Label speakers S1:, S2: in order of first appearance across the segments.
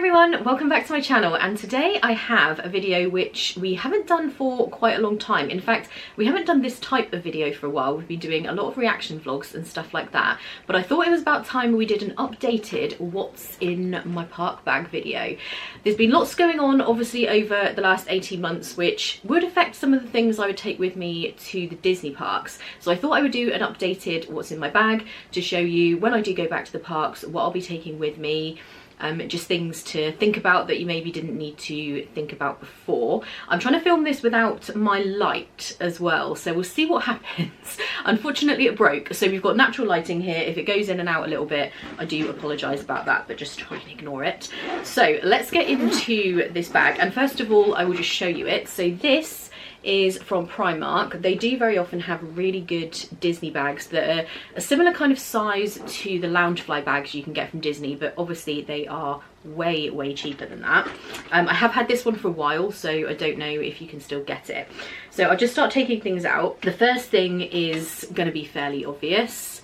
S1: everyone, welcome back to my channel, and today I have a video which we haven't done for quite a long time. In fact, we haven't done this type of video for a while. We've been doing a lot of reaction vlogs and stuff like that, but I thought it was about time we did an updated what's in my park bag video. There's been lots going on obviously over the last 18 months which would affect some of the things I would take with me to the Disney parks, so I thought I would do an updated what's in my bag to show you when I do go back to the parks what I'll be taking with me. Just things to think about that you maybe didn't need to think about before. I'm trying to film this without my light as well, so we'll see what happens. Unfortunately it broke, so we've got natural lighting here. If it goes in and out a little bit, I do apologise about that, but just try and ignore it. So let's get into this bag, and first of all I will just show you it. So this is from Primark. They do very often have really good Disney bags that are a similar kind of size to the Loungefly bags you can get from Disney, but obviously they are way cheaper than that. I have had this one for a while, so I don't know if you can still get it. So I'll just start taking things out. The first thing is going to be fairly obvious,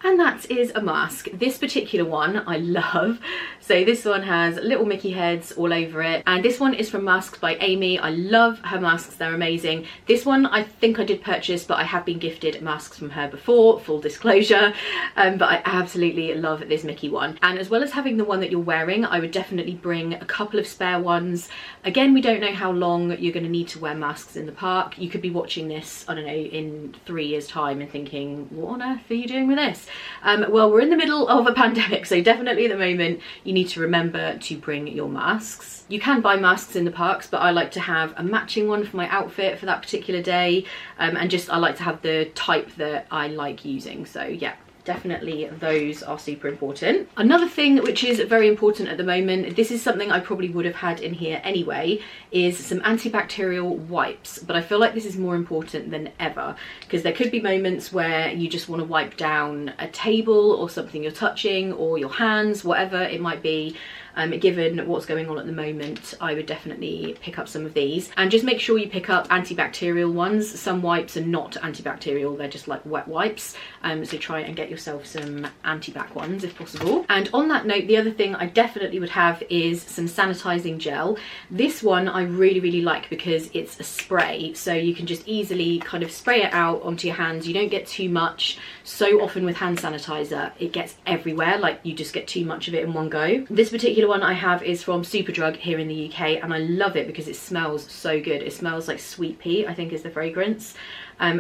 S1: and that is a mask. This particular one I love. So this one has little Mickey heads all over it, and this one is from Masks by Amy. I love her masks, they're amazing. This one I think I did purchase, but I have been gifted masks from her before, full disclosure, but I absolutely love this Mickey one. And as well as having the one that you're wearing, I would definitely bring a couple of spare ones. Again, we don't know how long you're going to need to wear masks in the park. You could be watching this, I don't know, in 3 years time and thinking, what on earth are you doing with this? Well, we're in the middle of a pandemic, so definitely at the moment you need to remember to bring your masks. You can buy masks in the parks, but I like to have a matching one for my outfit for that particular day, and just I like to have the type that I like using. So yeah, definitely those are super important. Another thing which is very important at the moment, this is something I probably would have had in here anyway, is some antibacterial wipes, but I feel like this is more important than ever because there could be moments where you just want to wipe down a table or something you're touching, or your hands, whatever it might be. Given what's going on at the moment, I would definitely pick up some of these, and just make sure you pick up antibacterial ones. Some wipes are not antibacterial, they're just like wet wipes, so try and get yourself some antibac ones if possible. And on that note, the other thing I definitely would have is some sanitizing gel. This one I really like because it's a spray, so you can just easily kind of spray it out onto your hands. You don't get too much. So often with hand sanitizer it gets everywhere, like you just get too much of it in one go. This particular one I have is from Superdrug here in the UK, and I love it because it smells so good. It smells like sweet pea, I think is the fragrance.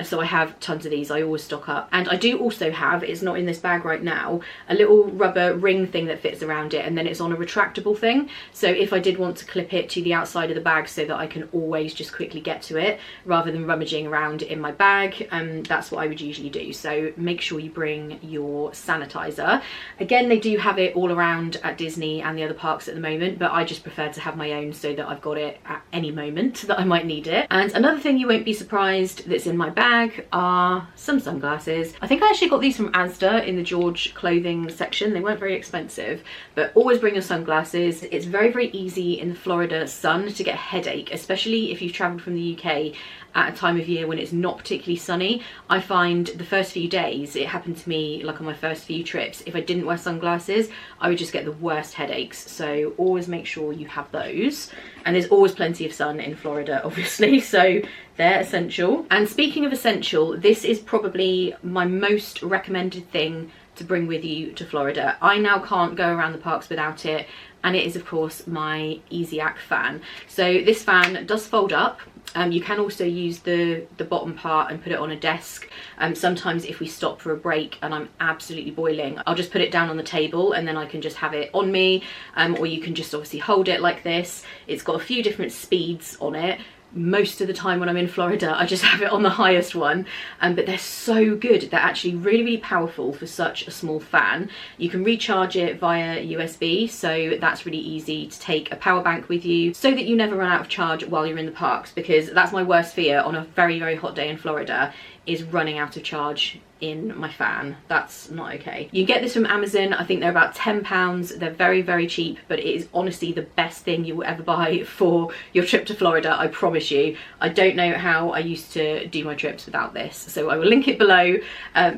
S1: So I have tons of these, I always stock up. And I do also have, it's not in this bag right now, a little rubber ring thing that fits around it, and then it's on a retractable thing. So if I did want to clip it to the outside of the bag so that I can always just quickly get to it rather than rummaging around in my bag, that's what I would usually do. So make sure you bring your sanitizer. Again, they do have it all around at Disney and the other parks at the moment, but I just prefer to have my own so that I've got it at any moment that I might need it. And another thing you won't be surprised that's in my bag are some sunglasses. I think I actually got these from Asda in the George clothing section. They weren't very expensive, but always bring your sunglasses. It's very easy in the Florida sun to get a headache, especially if you've traveled from the UK at a time of year when it's not particularly sunny. I find the first few days, it happened to me like on my first few trips, if I didn't wear sunglasses I would just get the worst headaches. So always make sure you have those, and there's always plenty of sun in Florida obviously, so they're essential. And speaking of essential, this is probably my most recommended thing to bring with you to Florida. I now can't go around the parks without it, and it is of course my EasyAct fan. So this fan does fold up. You can also use the bottom part and put it on a desk. Sometimes if we stop for a break and I'm absolutely boiling, I'll just put it down on the table and then I can just have it on me, or you can just obviously hold it like this. It's got a few different speeds on it. Most of the time when I'm in Florida I just have it on the highest one, but they're so good. They're actually really powerful for such a small fan. You can recharge it via USB, so that's really easy to take a power bank with you so that you never run out of charge while you're in the parks, because that's my worst fear on a very hot day in Florida, is running out of charge in my fan. That's not okay. You can get this from Amazon. I think they're about £10. They're very, very cheap, but it is honestly the best thing you will ever buy for your trip to Florida, I promise you. I don't know how I used to do my trips without this, so I will link it below.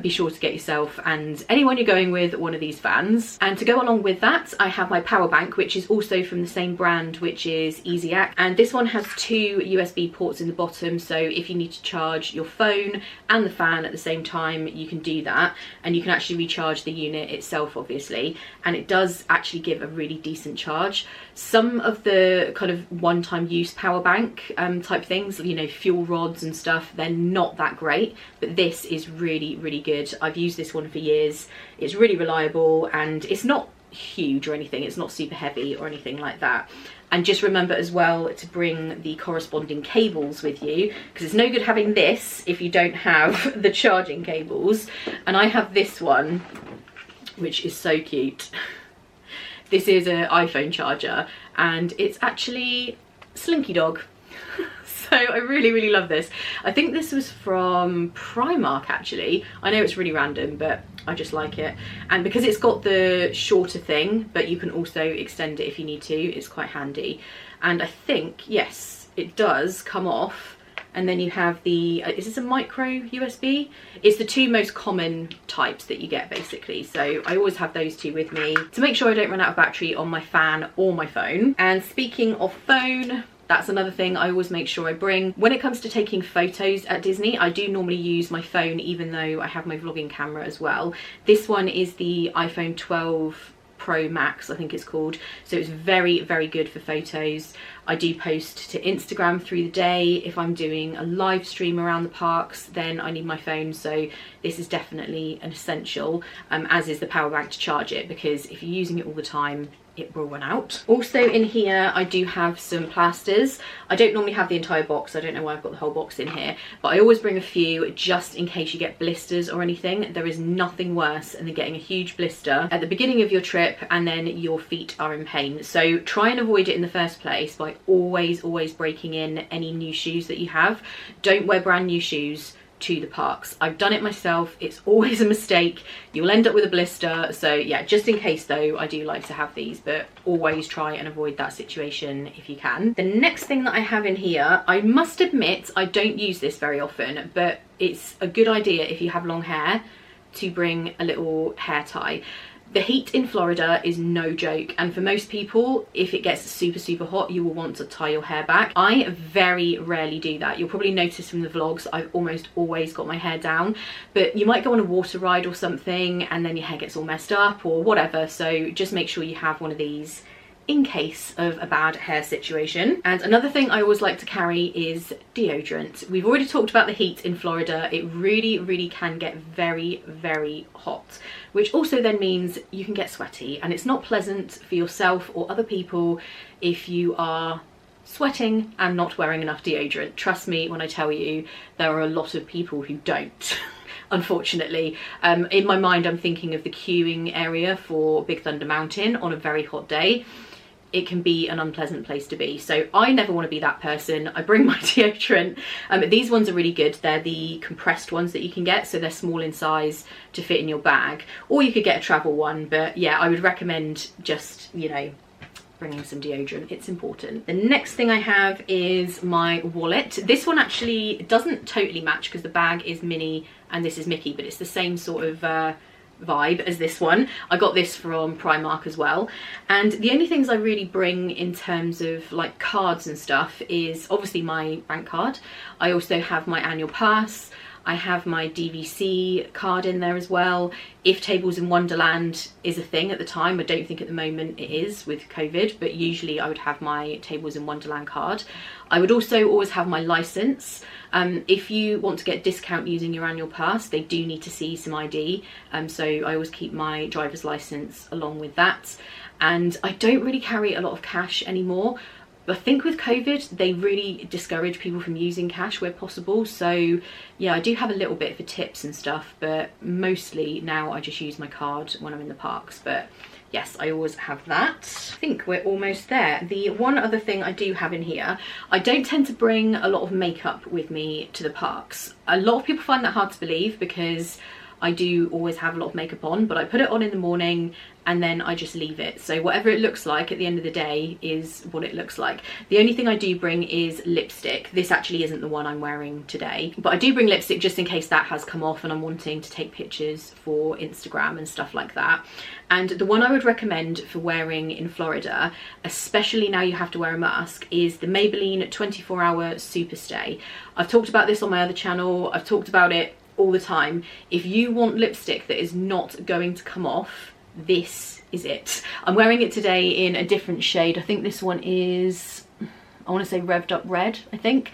S1: Be sure to get yourself and anyone you're going with one of these fans. And to go along with that, I have my power bank, which is also from the same brand, which is EasyAct, and this one has 2 USB ports in the bottom, so if you need to charge your phone and the fan at the same time, you can do that, and you can actually recharge the unit itself, obviously, and it does actually give a really decent charge. Some of the kind of one-time use power bank type things, you know, fuel rods and stuff, they're not that great, but this is really, really good. I've used this one for years. It's really reliable, and it's not huge or anything. It's not super heavy or anything like that. And just remember as well to bring the corresponding cables with you, because it's no good having this if you don't have the charging cables. And I have this one, which is so cute. This is an iPhone charger, and it's actually Slinky Dog. So I really, really love this. I think this was from Primark, actually. I know it's really random, but I just like it. And because it's got the shorter thing, but you can also extend it if you need to, it's quite handy. And I think, yes, it does come off. And then you have the, is this a micro USB? It's the 2 most common types that you get, basically. So I always have those 2 with me to make sure I don't run out of battery on my fan or my phone. And speaking of phone, that's another thing I always make sure I bring. When it comes to taking photos at Disney, I do normally use my phone, even though I have my vlogging camera as well. This one is the iPhone 12 Pro Max, I think it's called. So it's very, very good for photos. I do post to Instagram through the day. If I'm doing a live stream around the parks, then I need my phone. So this is definitely an essential, as is the power bank to charge it, because if you're using it all the time, it will run out. Also in here, I do have some plasters. I don't normally have the entire box. I don't know why I've got the whole box in here, but I always bring a few just in case you get blisters or anything. There is nothing worse than getting a huge blister at the beginning of your trip and then your feet are in pain. So try and avoid it in the first place by always breaking in any new shoes that you have. Don't wear brand new shoes to the parks. I've done it myself. It's always a mistake. You'll end up with a blister. So yeah, just in case though, I do like to have these, but always try and avoid that situation if you can. The next thing that I have in here, I must admit I don't use this very often, but it's a good idea if you have long hair to bring a little hair tie. The heat in Florida is no joke, and for most people, if it gets super hot, you will want to tie your hair back. I very rarely do that. You'll probably notice from the vlogs I've almost always got my hair down, but you might go on a water ride or something and then your hair gets all messed up or whatever, so just make sure you have one of these in case of a bad hair situation. And another thing I always like to carry is deodorant. We've already talked about the heat in Florida. It really can get very hot, which also then means you can get sweaty, and it's not pleasant for yourself or other people if you are sweating and not wearing enough deodorant. Trust me when I tell you, there are a lot of people who don't. Unfortunately, in my mind I'm thinking of the queuing area for Big Thunder Mountain on a very hot day. It can be an unpleasant place to be, so I never want to be that person. I bring my deodorant. These ones are really good. They're the compressed ones that you can get, so they're small in size to fit in your bag, or you could get a travel one, but yeah, I would recommend just, you know, bringing some deodorant. It's important. The next thing I have is my wallet. This one actually doesn't totally match because the bag is Minnie and this is Mickey, but it's the same sort of vibe as this one. I got this from Primark as well, and the only things I really bring in terms of like cards and stuff is obviously my bank card. I also have my annual pass. I have my DVC card in there as well. If Tables in Wonderland is a thing at the time, I don't think at the moment it is with COVID, but usually I would have my Tables in Wonderland card. I would also always have my license. If you want to get discount using your annual pass, they do need to see some ID. So I always keep my driver's license along with that. And I don't really carry a lot of cash anymore. I think with COVID, they really discourage people from using cash where possible. So yeah, I do have a little bit for tips and stuff, but mostly now I just use my card when I'm in the parks. But yes, I always have that. I think we're almost there. The one other thing I do have in here, I don't tend to bring a lot of makeup with me to the parks. A lot of people find that hard to believe because I do always have a lot of makeup on, but I put it on in the morning and then I just leave it. So whatever it looks like at the end of the day is what it looks like. The only thing I do bring is lipstick. This actually isn't the one I'm wearing today, but I do bring lipstick just in case that has come off and I'm wanting to take pictures for Instagram and stuff like that. And the one I would recommend for wearing in Florida, especially now you have to wear a mask, is the Maybelline 24-Hour Superstay. I've talked about this on my other channel. I've talked about it all the time. If you want lipstick that is not going to come off, this is it. I'm wearing it today in a different shade. I think this one is, I want to say Revved Up Red, I think.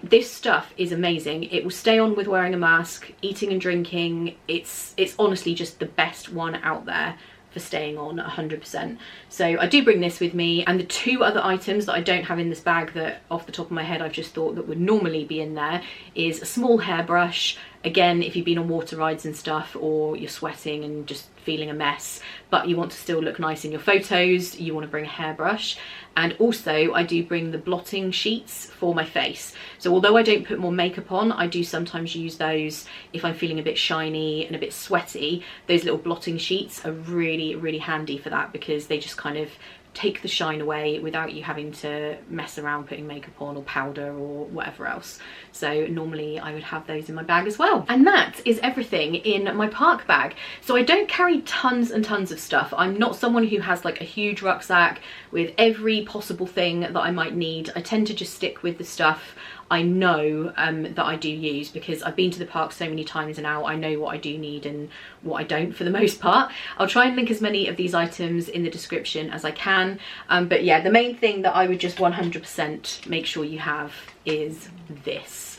S1: This stuff is amazing. It will stay on with wearing a mask, eating and drinking. It's honestly just the best one out there for staying on 100%. So I do bring this with me, and the two other items that I don't have in this bag that off the top of my head I've just thought that would normally be in there is a small hairbrush. Again, if you've been on water rides and stuff, or you're sweating and just feeling a mess, but you want to still look nice in your photos, you want to bring a hairbrush. And also I do bring the blotting sheets for my face. So although I don't put more makeup on, I do sometimes use those if I'm feeling a bit shiny and a bit sweaty. Those little blotting sheets are really, really handy for that, because they just kind of take the shine away without you having to mess around putting makeup on or powder or whatever else. So normally I would have those in my bag as well. And that is everything in my park bag. So I don't carry tons and tons of stuff. I'm not someone who has like a huge rucksack with every possible thing that I might need. I tend to just stick with the stuff I know that I do use, because I've been to the park so many times now. I know what I do need and what I don't for the most part. I'll try and link as many of these items in the description as I can. But yeah, the main thing that I would just 100% make sure you have is this.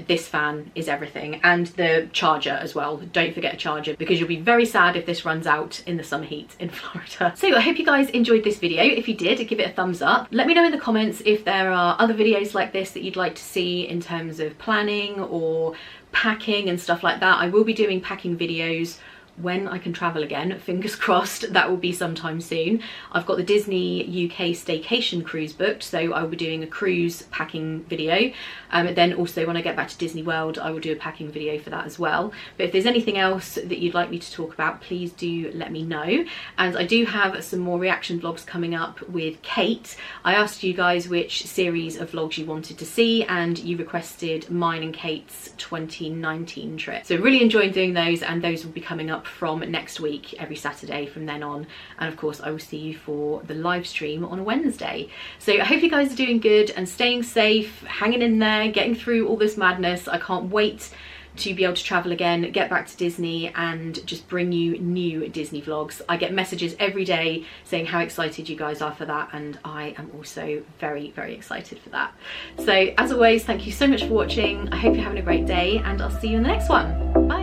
S1: This fan is everything, and the charger as well. Don't forget a charger, because you'll be very sad if this runs out in the summer heat in Florida. So I hope you guys enjoyed this video. If you did, give it a thumbs up. Let me know in the comments if there are other videos like this that you'd like to see in terms of planning or packing and stuff like that. I will be doing packing videos when I can travel again. Fingers crossed that will be sometime soon. I've got the Disney UK staycation cruise booked, so I will be doing a cruise packing video. Then also when I get back to Disney World, I will do a packing video for that as well. But if there's anything else that you'd like me to talk about, please do let me know. And I do have some more reaction vlogs coming up with Kate. I asked you guys which series of vlogs you wanted to see, and you requested mine and Kate's 2019 trip. So really enjoying doing those, and those will be coming up from next week every Saturday from then on. And of course I will see you for the live stream on a Wednesday. So I hope you guys are doing good and staying safe, hanging in there, getting through all this madness. I can't wait to be able to travel again, get back to Disney, and just bring you new Disney vlogs. I get messages every day saying how excited you guys are for that, and I am also very, very excited for that. So as always, thank you so much for watching. I hope you're having a great day, and I'll see you in the next one. Bye.